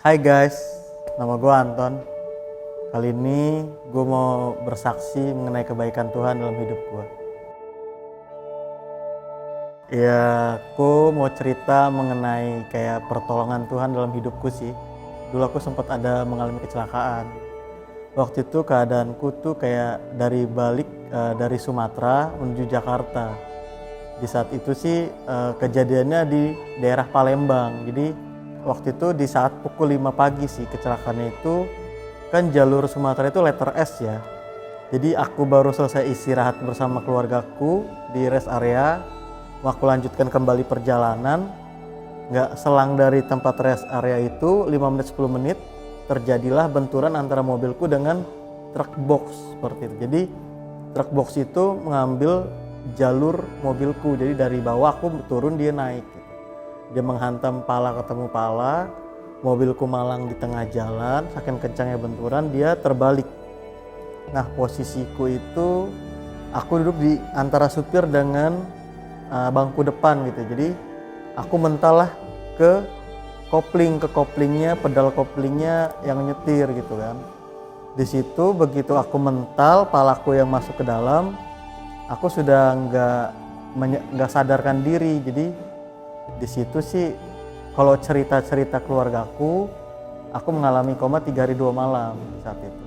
Hai guys, nama gue Anton. Kali ini gue mau bersaksi mengenai kebaikan Tuhan dalam hidup gue. Ya, aku mau cerita mengenai kayak pertolongan Tuhan dalam hidupku sih. Dulu aku sempat ada mengalami kecelakaan. Waktu itu keadaanku tuh kayak dari Sumatera menuju Jakarta. Di saat itu sih kejadiannya di daerah Palembang. Jadi waktu itu di saat pukul 5 pagi sih kecelakaannya itu. Kan jalur Sumatera itu letter S ya. Jadi aku baru selesai istirahat bersama keluargaku di rest area. Mau aku lanjutkan kembali perjalanan. Nggak selang dari tempat rest area itu 5 menit 10 menit terjadilah benturan antara mobilku dengan truk box seperti itu. Jadi truk box itu mengambil jalur mobilku. Jadi dari bawah aku turun, dia naik gitu. Dia menghantam pala ketemu pala. Mobilku malang di tengah jalan, saking kencangnya benturan dia terbalik. Nah, posisiku itu aku duduk di antara supir dengan bangku depan gitu. Jadi aku mental lah ke koplingnya, pedal koplingnya yang nyetir gitu kan. Di situ begitu aku mental, palaku yang masuk ke dalam, aku sudah nggak sadarkan diri. Jadi di situ sih kalau cerita keluargaku, aku mengalami koma 3 hari 2 malam saat itu.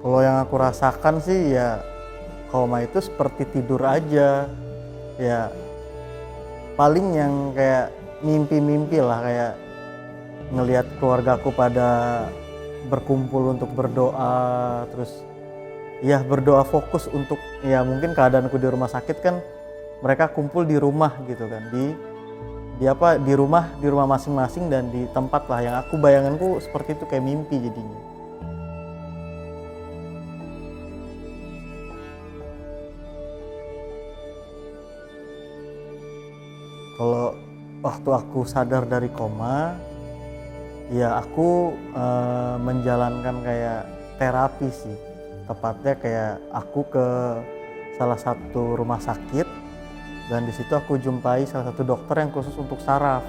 Kalau yang aku rasakan sih ya koma itu seperti tidur aja. Ya paling yang kayak mimpi-mimpi lah, kayak ngelihat keluargaku pada berkumpul untuk berdoa, terus ya berdoa fokus untuk ya mungkin keadaanku di rumah sakit kan mereka kumpul di rumah gitu kan, di rumah masing-masing dan di tempat lah yang aku bayanganku seperti itu, kayak mimpi jadinya. Kalau waktu aku sadar dari koma ya aku menjalankan kayak terapi sih. Tepatnya kayak aku ke salah satu rumah sakit dan di situ aku jumpai salah satu dokter yang khusus untuk saraf.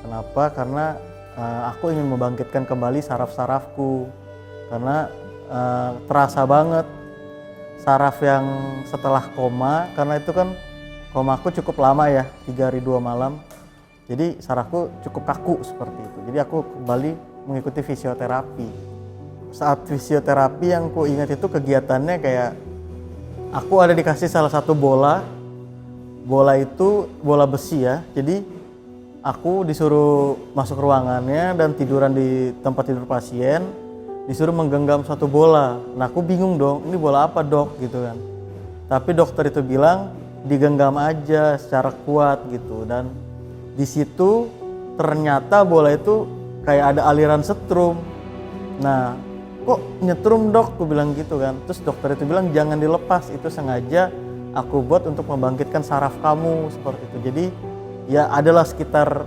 Kenapa? Karena aku ingin membangkitkan kembali saraf-sarafku. Karena terasa banget saraf yang setelah koma, karena itu kan komaku cukup lama ya, 3 hari 2 malam. Jadi sarafku cukup kaku seperti itu. Jadi aku kembali mengikuti fisioterapi. Saat fisioterapi yang ku ingat itu kegiatannya kayak aku ada dikasih salah satu bola itu bola besi ya. Jadi aku disuruh masuk ruangannya dan tiduran di tempat tidur pasien, disuruh menggenggam satu bola. Nah aku bingung dong, ini bola apa dok gitu kan. Tapi dokter itu bilang digenggam aja secara kuat gitu, dan di situ ternyata bola itu kayak ada aliran setrum. Nah, kok nyetrum dok? Aku bilang gitu kan. Terus dokter itu bilang jangan dilepas, itu sengaja aku buat untuk membangkitkan saraf kamu seperti itu. Jadi ya adalah sekitar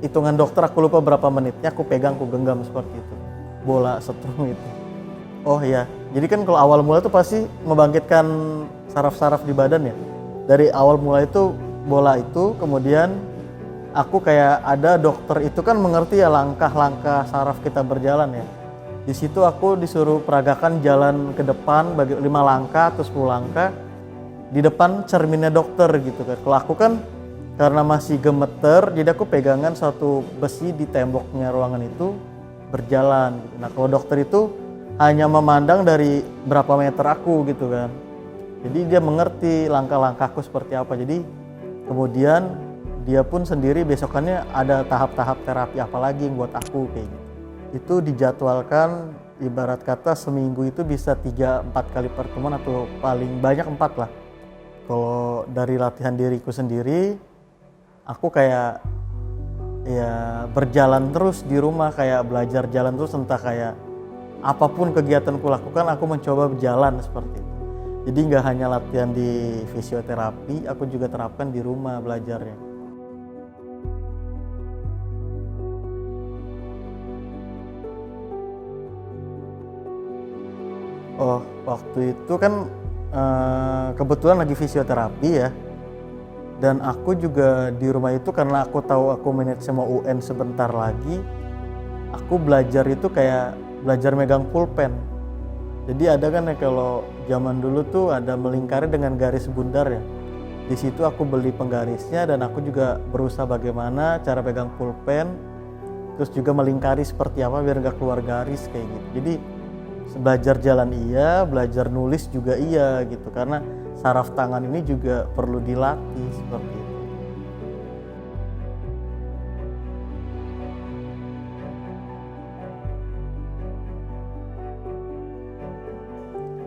hitungan dokter, aku lupa berapa menitnya, aku pegang, aku genggam seperti itu bola setrum itu. Oh ya, jadi kan kalau awal mula itu pasti membangkitkan saraf-saraf di badan ya. Dari awal mula itu bola itu, kemudian aku kayak ada dokter itu kan mengerti ya langkah-langkah saraf kita berjalan ya. Di situ aku disuruh peragakan jalan ke depan bagi 5 langkah atau 10 langkah di depan cerminnya dokter gitu kan. Kalau aku kan karena masih gemeter, jadi aku pegangan satu besi di temboknya ruangan itu berjalan gitu. Nah kalau dokter itu hanya memandang dari berapa meter aku gitu kan. Jadi dia mengerti langkah-langkahku seperti apa. Jadi kemudian dia pun sendiri besokannya ada tahap-tahap terapi apa lagi yang buat aku kayak gitu. Itu dijadwalkan ibarat kata seminggu itu bisa 3-4 kali pertemuan atau paling banyak 4 lah. Kalau dari latihan diriku sendiri, aku kayak ya berjalan terus di rumah, kayak belajar jalan terus, entah kayak apapun kegiatanku lakukan aku mencoba berjalan seperti itu. Jadi nggak hanya latihan di fisioterapi, aku juga terapkan di rumah belajarnya. Oh, waktu itu kan kebetulan lagi fisioterapi ya, dan aku juga di rumah itu karena aku tahu aku manage sama UN sebentar lagi, aku belajar itu kayak belajar megang pulpen. Jadi ada kan ya kalau zaman dulu tuh ada melingkari dengan garis bundar ya. Di situ aku beli penggarisnya dan aku juga berusaha bagaimana cara pegang pulpen, terus juga melingkari seperti apa biar nggak keluar garis kayak gitu. Jadi belajar jalan iya, belajar nulis juga iya gitu, karena saraf tangan ini juga perlu dilatih seperti itu.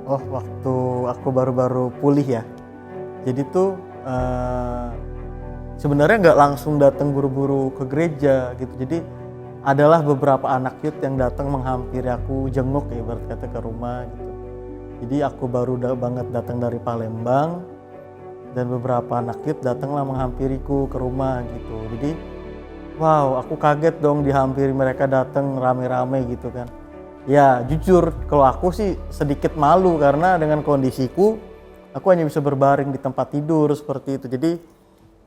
Oh, waktu aku baru-baru pulih ya. Jadi tuh sebenarnya nggak langsung datang buru-buru ke gereja gitu. Jadi adalah beberapa anak youth yang datang menghampiri aku, jenguk ya ibarat kata ke rumah gitu. Jadi aku baru banget datang dari Palembang dan beberapa anak youth datanglah menghampiriku ke rumah gitu. Jadi wow, aku kaget dong dihampiri, mereka datang rame-rame gitu kan. Ya jujur kalau aku sih sedikit malu karena dengan kondisiku aku hanya bisa berbaring di tempat tidur seperti itu. Jadi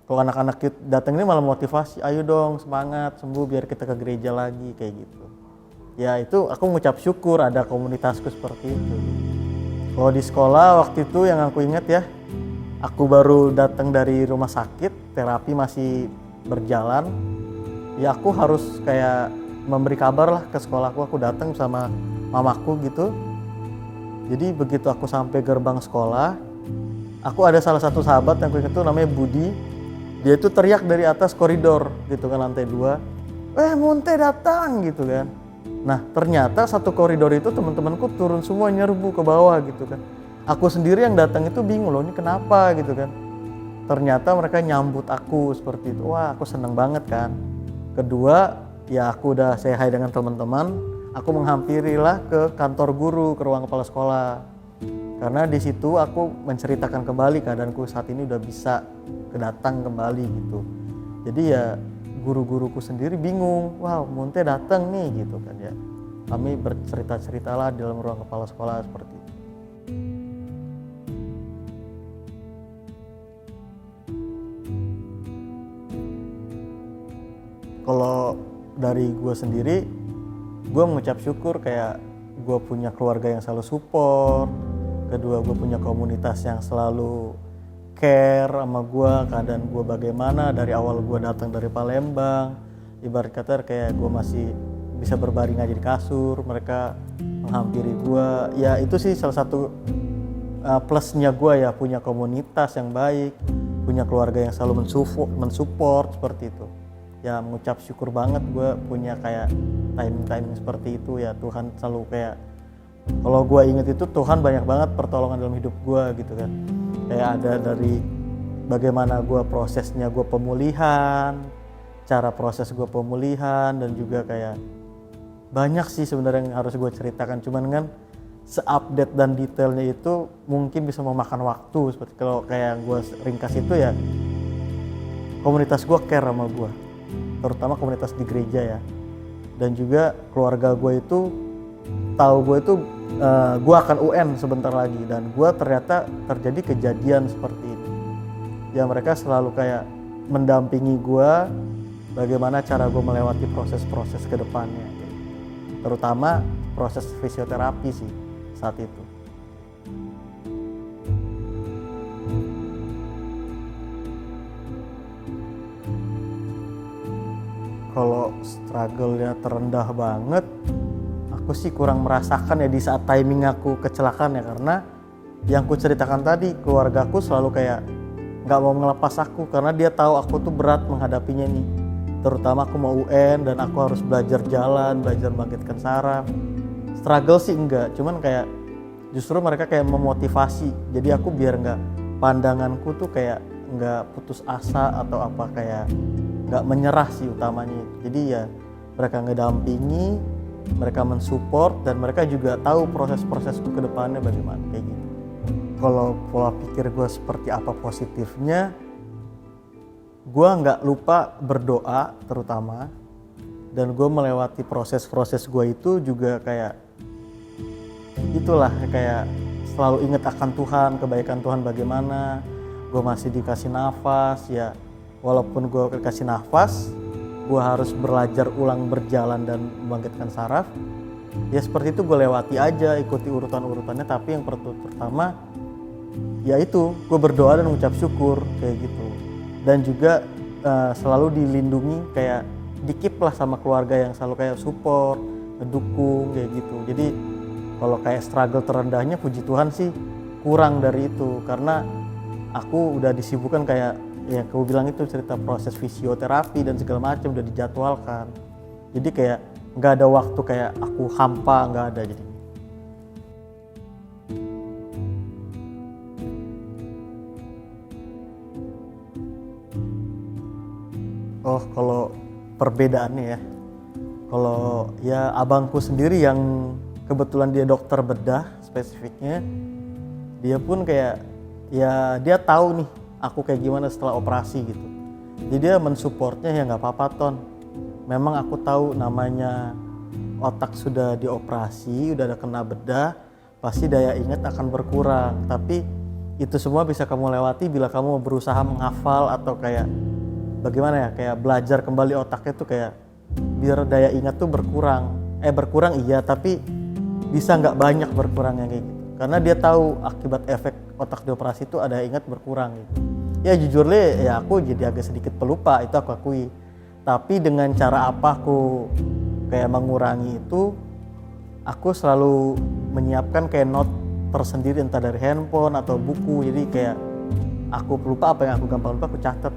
kalau anak-anak youth datang ini malah motivasi, ayo dong semangat sembuh biar kita ke gereja lagi kayak gitu. Ya itu aku mengucap syukur ada komunitasku seperti itu. Kalau di sekolah waktu itu yang aku ingat ya, aku baru datang dari rumah sakit, terapi masih berjalan. Ya aku harus kayak memberi kabar lah ke sekolahku, aku datang sama mamaku gitu. Jadi begitu aku sampai gerbang sekolah, aku ada salah satu sahabat yang aku ingat tuh namanya Budi. Dia itu teriak dari atas koridor gitu kan, lantai 2, Munte datang gitu kan. Nah ternyata satu koridor itu teman-temanku turun semua nyerbu ke bawah gitu kan. Aku sendiri yang datang itu bingung loh, ini kenapa gitu kan. Ternyata mereka nyambut aku seperti itu. Wah aku seneng banget kan. Kedua ya aku udah say hi dengan teman-teman, aku menghampirilah ke kantor guru, ke ruang kepala sekolah. Karena di situ aku menceritakan kembali keadaanku saat ini udah bisa kedatang kembali gitu. Jadi ya guru-guruku sendiri bingung, wow Munte datang nih gitu kan ya. Kami bercerita-ceritalah di dalam ruang kepala sekolah seperti itu. Kalau dari gue sendiri, gue mengucap syukur kayak gue punya keluarga yang selalu support. Kedua gue punya komunitas yang selalu care sama gue, keadaan gue bagaimana dari awal gue datang dari Palembang. Ibarat kata kayak gue masih bisa berbaring aja di kasur, mereka menghampiri gue. Ya itu sih salah satu plusnya gue ya, punya komunitas yang baik, punya keluarga yang selalu mensupport seperti itu. Ya mengucap syukur banget gue punya kayak timing seperti itu ya. Tuhan selalu kayak, kalau gue inget itu Tuhan banyak banget pertolongan dalam hidup gue gitu kan. Kayak ada dari bagaimana gue prosesnya gue pemulihan, cara proses gue pemulihan, dan juga kayak banyak sih sebenarnya yang harus gue ceritakan. Cuman kan seupdate dan detailnya itu mungkin bisa memakan waktu. Seperti kalau kayak gue ringkas itu ya, komunitas gue care sama gue, terutama komunitas di gereja ya. Dan juga keluarga gue itu tahu gue itu gue akan UN sebentar lagi, dan gue ternyata terjadi kejadian seperti itu. Ya mereka selalu kayak mendampingi gue bagaimana cara gue melewati proses-proses ke depannya, terutama proses fisioterapi sih saat itu. Kalau struggle-nya terendah banget, aku sih kurang merasakan ya di saat timing aku kecelakaan ya, karena yang ku ceritakan tadi, keluargaku selalu kayak nggak mau ngelepas aku karena dia tahu aku tuh berat menghadapinya nih. Terutama aku mau UN dan aku harus belajar jalan, belajar bangkitkan saraf. Struggle sih enggak, cuman kayak justru mereka kayak memotivasi. Jadi aku biar nggak, pandanganku tuh kayak nggak putus asa atau apa, kayak nggak menyerah sih utamanya. Jadi ya mereka ngedampingi, mereka mensupport, dan mereka juga tahu proses-prosesku ke depannya bagaimana kayak gitu. Kalau pola pikir gue seperti apa positifnya, gue nggak lupa berdoa terutama, dan gue melewati proses-proses gue itu juga kayak itulah, kayak selalu ingat akan Tuhan, kebaikan Tuhan bagaimana, gue masih dikasih nafas ya, walaupun gue dikasih nafas, gue harus belajar ulang berjalan dan membangkitkan saraf. Ya seperti itu gue lewati aja, ikuti urutan-urutannya, tapi yang pertama yaitu gue berdoa dan mengucap syukur kayak gitu. Dan juga selalu dilindungi, kayak dikip lah sama keluarga yang selalu kayak support, ngedukung kayak gitu. Jadi kalau kayak struggle terendahnya puji Tuhan sih kurang dari itu, karena aku udah disibukkan kayak ya aku bilang itu cerita proses fisioterapi dan segala macam udah dijadwalkan. Jadi kayak nggak ada waktu kayak aku hampa, nggak ada jadi. Oh kalau perbedaannya ya, kalau ya abangku sendiri yang kebetulan dia dokter bedah spesifiknya, dia pun kayak ya dia tahu nih aku kayak gimana setelah operasi gitu. Jadi dia mensupportnya ya nggak apa-apa Ton. Memang aku tahu namanya otak sudah dioperasi, udah ada kena bedah, pasti daya ingat akan berkurang. Tapi itu semua bisa kamu lewati bila kamu berusaha menghafal atau kayak bagaimana ya, kayak belajar kembali otaknya tuh kayak biar daya ingat tuh berkurang. Berkurang iya, tapi bisa nggak banyak berkurangnya kayak gitu. Karena dia tahu akibat efek otak dioperasi itu ada ingat berkurang gitu. Ya jujur deh, ya aku jadi agak sedikit pelupa, itu aku akui. Tapi dengan cara apa aku kayak mengurangi itu, aku selalu menyiapkan kayak note tersendiri entah dari handphone atau buku. Jadi kayak aku pelupa, apa yang aku gampang lupa aku catat.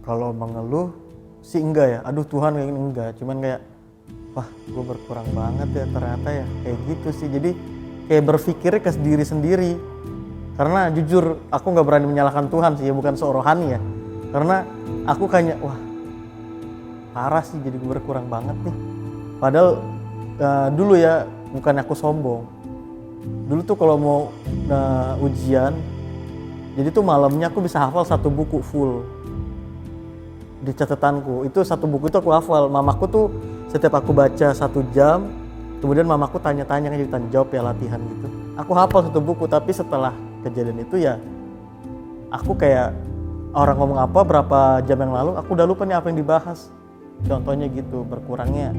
Kalau mengeluh sih enggak ya, aduh Tuhan kayak gini enggak, cuman kayak wah gue berkurang banget ya ternyata ya, kayak gitu sih. Jadi kayak berpikirnya ke diri sendiri, karena jujur aku nggak berani menyalahkan Tuhan sih ya, bukan seorohani ya, karena aku kayak wah parah sih jadi gue berkurang banget nih. Padahal dulu ya bukan aku sombong, dulu tuh kalau mau ujian jadi tuh malamnya aku bisa hafal satu buku full di catatanku. Itu satu buku itu aku hafal. Mamaku tuh setiap aku baca 1 jam, kemudian mamaku tanya-tanya, tanya jawab ya latihan gitu. Aku hafal satu buku, tapi setelah kejadian itu ya aku kayak orang ngomong apa berapa jam yang lalu, aku udah lupa nih apa yang dibahas. Contohnya gitu, berkurangnya.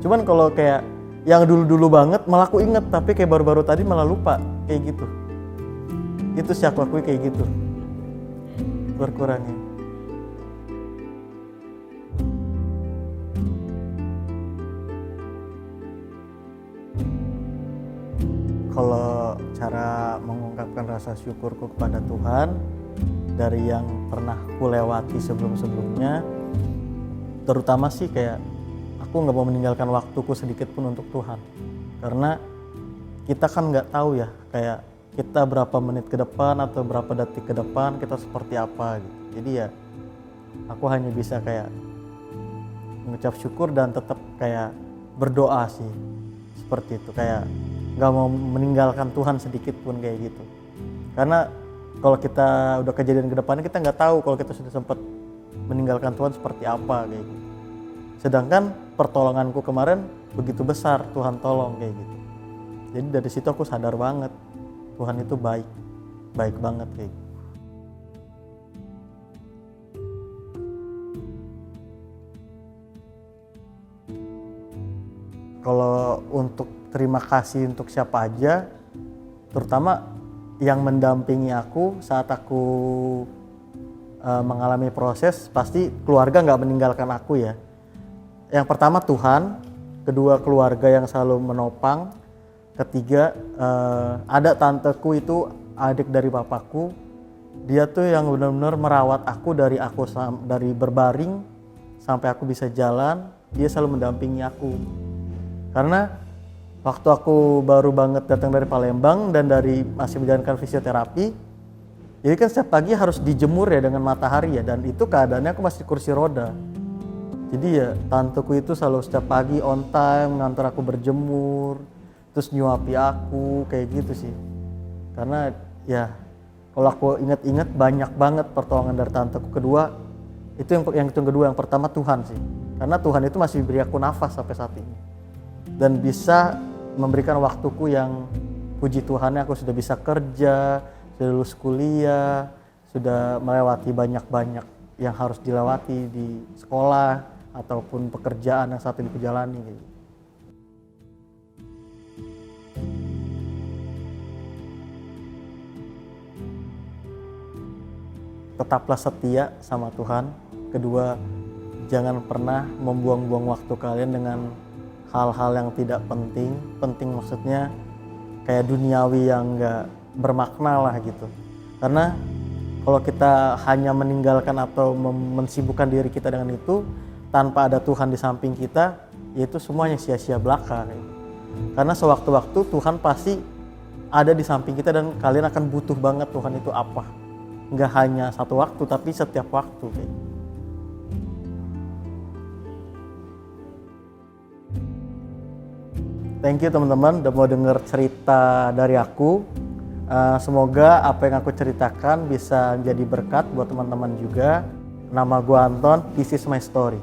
Cuman kalau kayak yang dulu-dulu banget malah aku inget, tapi kayak baru-baru tadi malah lupa, kayak gitu. Itu sih aku akui kayak gitu berkurangnya. Kalau cara mengungkapkan rasa syukurku kepada Tuhan dari yang pernah ku lewati sebelum-sebelumnya, terutama sih kayak aku nggak mau meninggalkan waktuku sedikit pun untuk Tuhan, karena kita kan nggak tahu ya kayak kita berapa menit ke depan atau berapa detik ke depan kita seperti apa gitu. Jadi ya aku hanya bisa kayak mengucap syukur dan tetap kayak berdoa sih, seperti itu, kayak nggak mau meninggalkan Tuhan sedikit pun kayak gitu. Karena kalau kita udah kejadian ke depannya, kita nggak tahu kalau kita sudah sempat meninggalkan Tuhan seperti apa kayak gitu. Sedangkan pertolonganku kemarin begitu besar, Tuhan tolong kayak gitu. Jadi dari situ aku sadar banget Tuhan itu baik, baik banget kayak gitu. Kalau untuk terima kasih untuk siapa aja, terutama yang mendampingi aku saat aku mengalami proses, pasti keluarga nggak meninggalkan aku ya. Yang pertama Tuhan, kedua keluarga yang selalu menopang, ketiga ada tanteku itu adik dari papaku, dia tuh yang benar-benar merawat aku dari berbaring sampai aku bisa jalan, dia selalu mendampingi aku. Karena waktu aku baru banget datang dari Palembang dan masih menjalankan fisioterapi, jadi kan setiap pagi harus dijemur ya dengan matahari ya, dan itu keadaannya aku masih kursi roda. Jadi ya tanteku itu selalu setiap pagi on time ngantar aku berjemur, terus nyuapi aku kayak gitu sih. Karena ya kalau aku ingat-ingat banyak banget pertolongan dari tanteku. Kedua Itu yang kedua. Yang pertama Tuhan sih, karena Tuhan itu masih beri aku nafas sampai saat ini dan bisa memberikan waktuku yang puji Tuhan aku sudah bisa kerja, sudah lulus kuliah, sudah melewati banyak yang harus dilewati di sekolah ataupun pekerjaan yang saat ini kujalani gitu. Tetaplah setia sama Tuhan. Kedua, jangan pernah membuang-buang waktu kalian dengan hal-hal yang tidak penting. Penting maksudnya kayak duniawi yang gak bermakna lah gitu. Karena kalau kita hanya meninggalkan atau mensibukkan diri kita dengan itu tanpa ada Tuhan di samping kita, yaitu semuanya sia-sia belaka. Karena sewaktu-waktu Tuhan pasti ada di samping kita dan kalian akan butuh banget Tuhan itu apa. Nggak hanya satu waktu, tapi setiap waktu. Thank you teman-teman udah mau denger cerita dari aku. Semoga apa yang aku ceritakan bisa jadi berkat buat teman-teman juga. Nama gue Anton, this is my story.